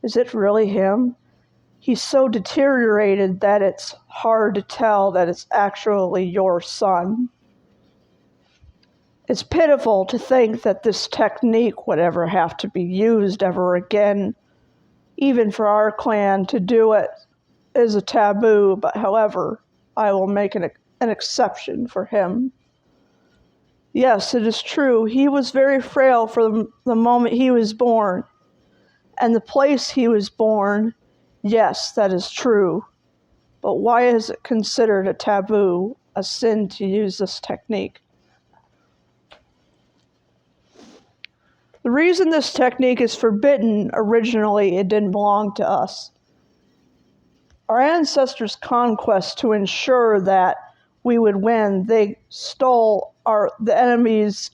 Is it really him? He's so deteriorated that it's hard to tell that it's actually your son. It's pitiful to think that this technique would ever have to be used ever again. Even for our clan to do it is a taboo, but however, I will make an exception for him. Yes, it is true, he was very frail from the moment he was born. And the place he was born, yes, that is true. But why is it considered a taboo, a sin to use this technique? The reason this technique is forbidden, originally it didn't belong to us. Our ancestors' conquest to ensure that we would win, they stole the enemy's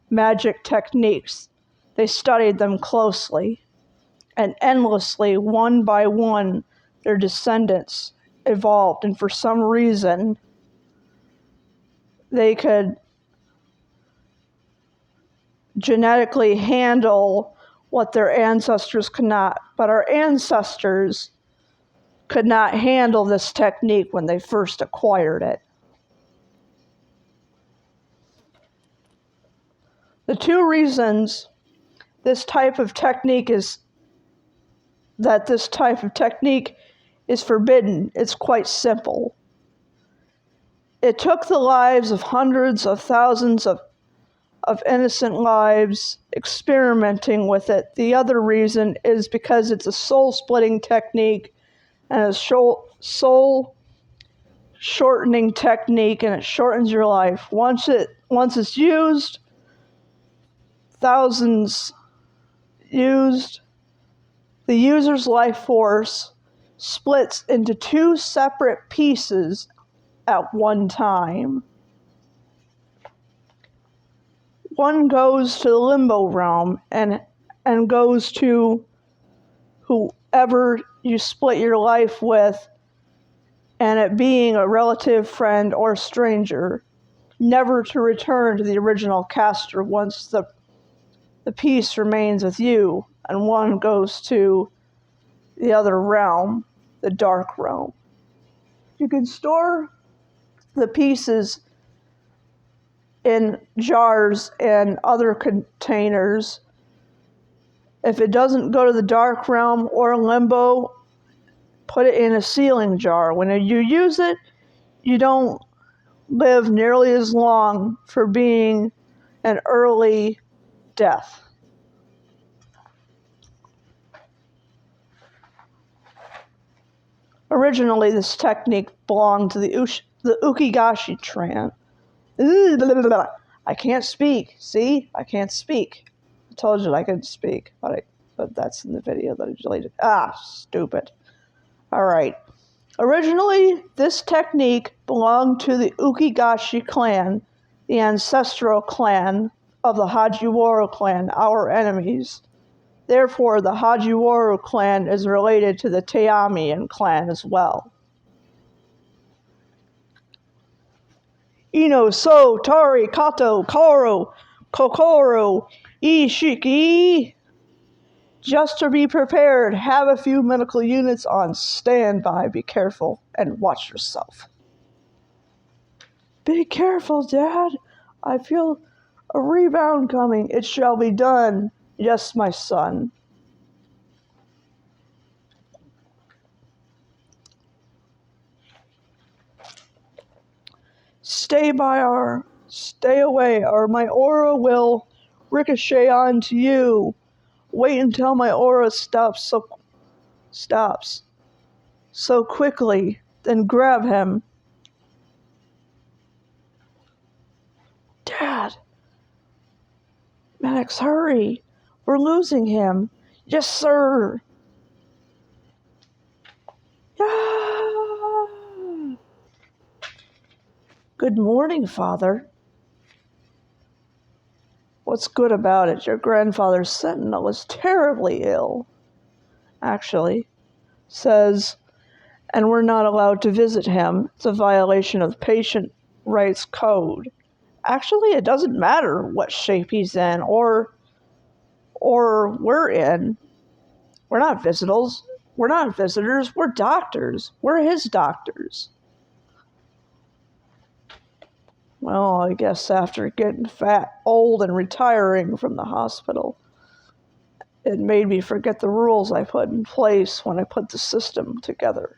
magic techniques. They studied them closely, and endlessly, one by one, their descendants evolved, and for some reason, they could genetically handle what their ancestors could not. But our ancestors could not handle this technique when they first acquired it. The two reasons this type of technique is forbidden, it's quite simple. It took the lives of hundreds of thousands of innocent lives experimenting with it. The other reason is because it's a soul-splitting technique and a soul-shortening technique, and it shortens your life. Once it's used, thousands used, the user's life force splits into two separate pieces at one time. One goes to the limbo realm and goes to whoever you split your life with, and it being a relative, friend, or stranger, never to return to the original caster once the piece remains with you, and one goes to the other realm, the dark realm. You can store the pieces in jars and other containers. If it doesn't go to the dark realm or limbo, put it in a sealing jar. When you use it, you don't live nearly as long for being an early death. Originally, this technique belonged to the Ukigashi clan. I can't speak. See? I can't speak. I told you I couldn't speak, but that's in the video that I deleted. Stupid. Alright. Originally, this technique belonged to the Ukigashi clan, the ancestral clan of the Hajiwara clan, our enemies. Therefore, the Hajiwara clan is related to the Teamian clan as well. Ino, So, Tari, Kato, Koro, Kokoro, Ishiki. Just to be prepared, have a few medical units on standby. Be careful and watch yourself. Be careful, Dad. I feel a rebound coming. It shall be done. Yes, my son. Stay away, or my aura will ricochet onto you. Wait until my aura stops so quickly, then grab him. Dad! Maddox, hurry! We're losing him. Yes, sir! Ah! Good morning, Father. What's good about it? Your grandfather's sentinel is terribly ill. Actually, says, and we're not allowed to visit him. It's a violation of patient rights code. Actually, it doesn't matter what shape he's in or we're in. We're not visitors. We're not visitors. We're doctors. We're his doctors. Well, I guess after getting fat, old, and retiring from the hospital, it made me forget the rules I put in place when I put the system together.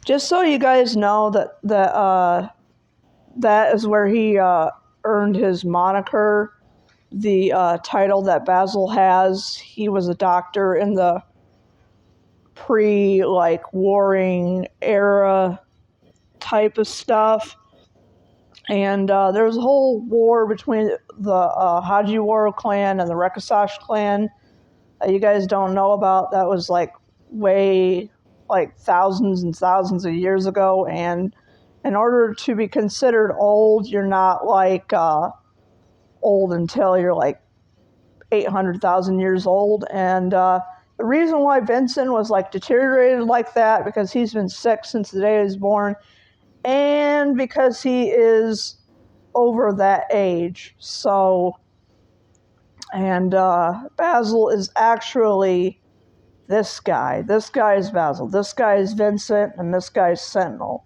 Just so you guys know that is where he earned his moniker, the title that Bassell has. He was a doctor in the warring era type of stuff. And there was a whole war between the Hajiwara clan and the Rekasash clan that you guys don't know about. That was way thousands and thousands of years ago. And in order to be considered old, you're not old until you're 800,000 years old. And the reason why Vincent was deteriorated like that, because he's been sick since the day he was born, and because he is over that age. So, and Bassell is actually this guy. This guy is Bassell. This guy is Vincent, and this guy is Sentinel.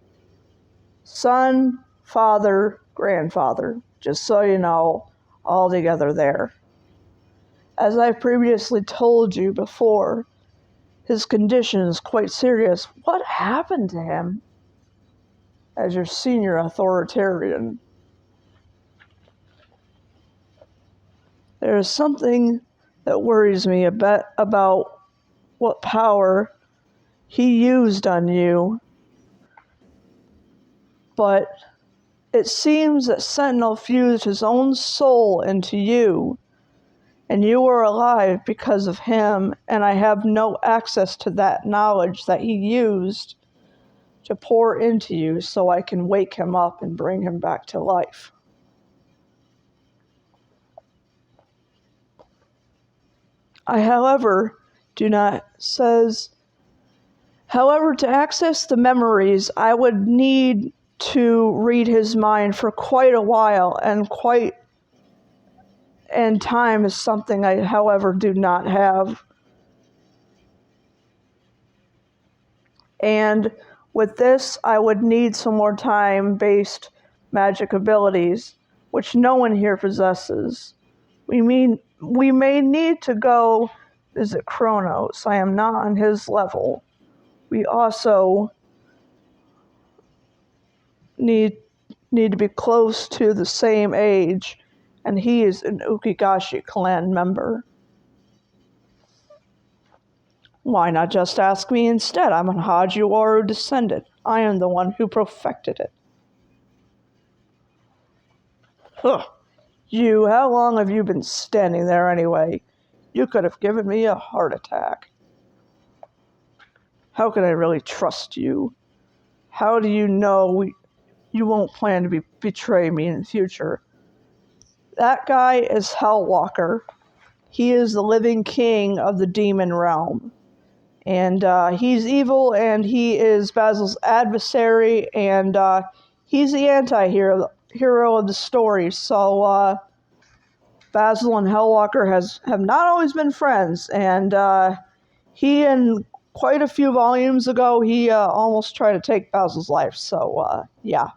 Son, father, grandfather. Just so you know, all together there. As I previously told you before, his condition is quite serious. What happened to him? As your senior authoritarian, there is something that worries me a bit about what power he used on you, but it seems that Sentinel fused his own soul into you, and you were alive because of him, and I have no access to that knowledge that he used to pour into you so I can wake him up and bring him back to life. I, however, to access the memories, I would need to read his mind for quite a while, and time is something I, however, do not have. And with this, I would need some more time-based magic abilities, which no one here possesses. We may need to go visit Kronos. I am not on his level. We also need to be close to the same age, and he is an Ukigashi clan member. Why not just ask me instead? I'm an Hajiwara descendant. I am the one who perfected it. Huh. How long have you been standing there anyway? You could have given me a heart attack. How can I really trust you? How do you know you won't plan to betray me in the future? That guy is Hellwalker. He is the living king of the demon realm. And he's evil, and he is Bassell's adversary, and he's the anti-hero of the story. So Bassell and Hellwalker have not always been friends, and he, in quite a few volumes ago, he almost tried to take Bassell's life. So yeah,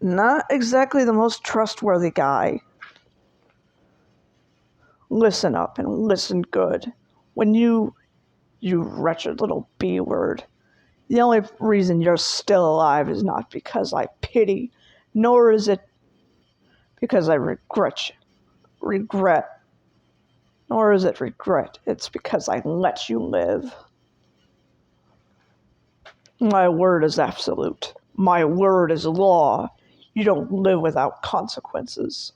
not exactly the most trustworthy guy. Listen up and listen good. When you wretched little B-word, the only reason you're still alive is not because I pity, nor is it because I regret, nor is it regret. It's because I let you live. My word is absolute. My word is law. You don't live without consequences.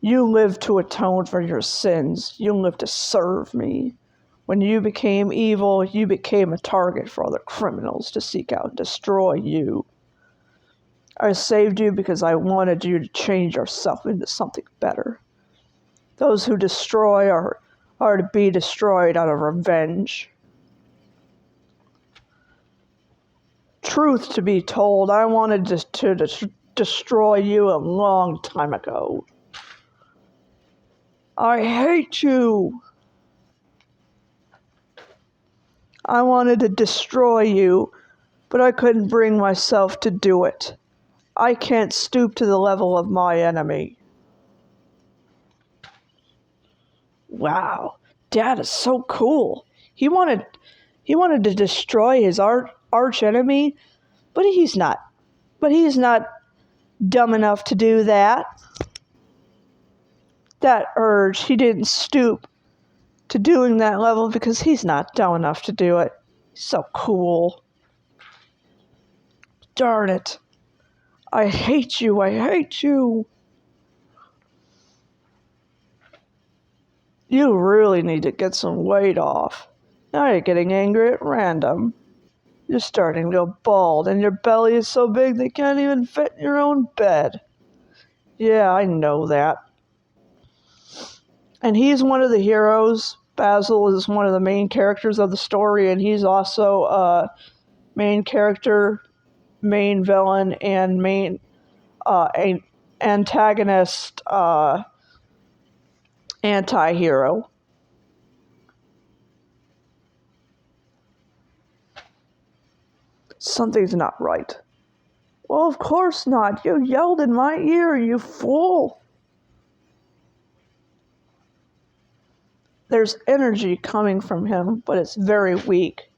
You live to atone for your sins. You live to serve me. When you became evil, you became a target for other criminals to seek out and destroy you. I saved you because I wanted you to change yourself into something better. Those who destroy are to be destroyed out of revenge. Truth to be told, I wanted to destroy you a long time ago. I hate you. I wanted to destroy you, but I couldn't bring myself to do it. I can't stoop to the level of my enemy. Wow, Dad is so cool. He wanted to destroy his arch enemy, but he's not. But he's not dumb enough to do that. That urge, he didn't stoop to doing that level because he's not dumb enough to do it. He's so cool. Darn it. I hate you. I hate you. You really need to get some weight off. Now you're getting angry at random. You're starting to go bald, and your belly is so big they can't even fit in your own bed. Yeah, I know that. And he's one of the heroes. Bassell is one of the main characters of the story, and he's also a main character, main villain, and main antagonist anti-hero. Something's not right. Well, of course not. You yelled in my ear, you fool. There's energy coming from him, but it's very weak.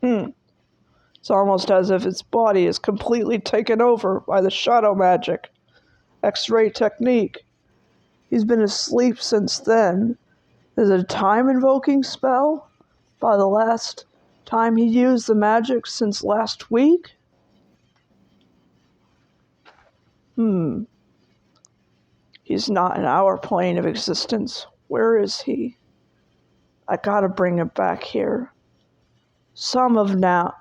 It's almost as if its body is completely taken over by the shadow magic, X-ray technique. He's been asleep since then. Is it a time-invoking spell? By the last time he used the magic since last week? He's not in our plane of existence. Where is he? I gotta bring him back here. Some now.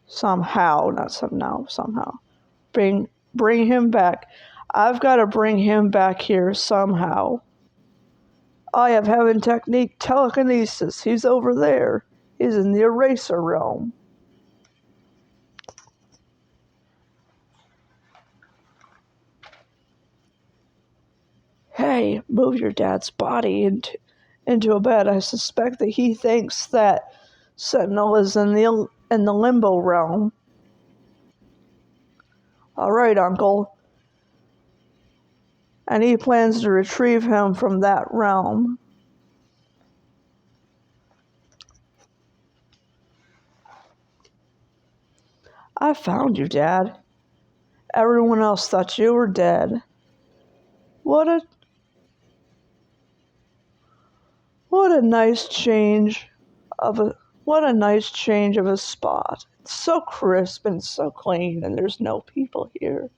Somehow, not somehow. Bring him back. I've got to bring him back here somehow. I have heaven technique telekinesis. He's over there. He's in the eraser realm. Hey, move your dad's body into a bed. I suspect that he thinks that Sentinel is in the limbo realm. All right, Uncle. And he plans to retrieve him from that realm. I found you, Dad. Everyone else thought you were dead. What a nice change of a spot. It's so crisp and so clean, and there's no people here.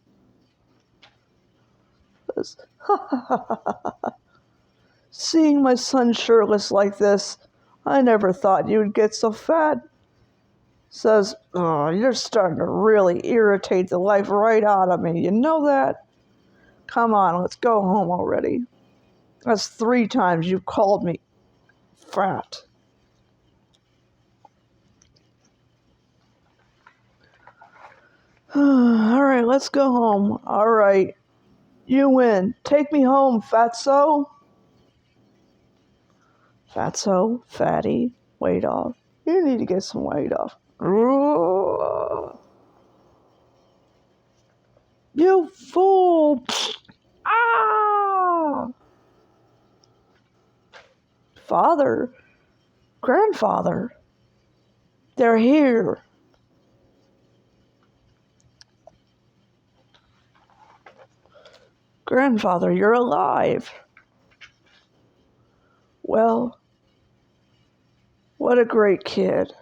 Seeing my son shirtless like this, I never thought you would get so fat. Says, oh, you're starting to really irritate the life right out of me. You know that? Come on, let's go home already. That's 3 times you've called me fat. All right, let's go home. All right, you win. Take me home, fatso. Fatso, fatty, weight off. You need to get some weight off. You fool! Ah! Father, grandfather, they're here. Grandfather, you're alive. Well, what a great kid.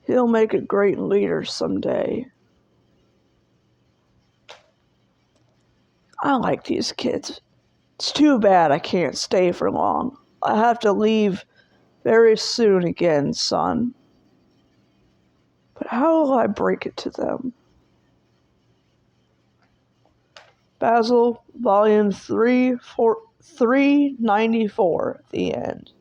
He'll make a great leader someday. I like these kids. It's too bad I can't stay for long. I have to leave very soon again, son. But how will I break it to them? Bassell, Volume 3, 394 at the end.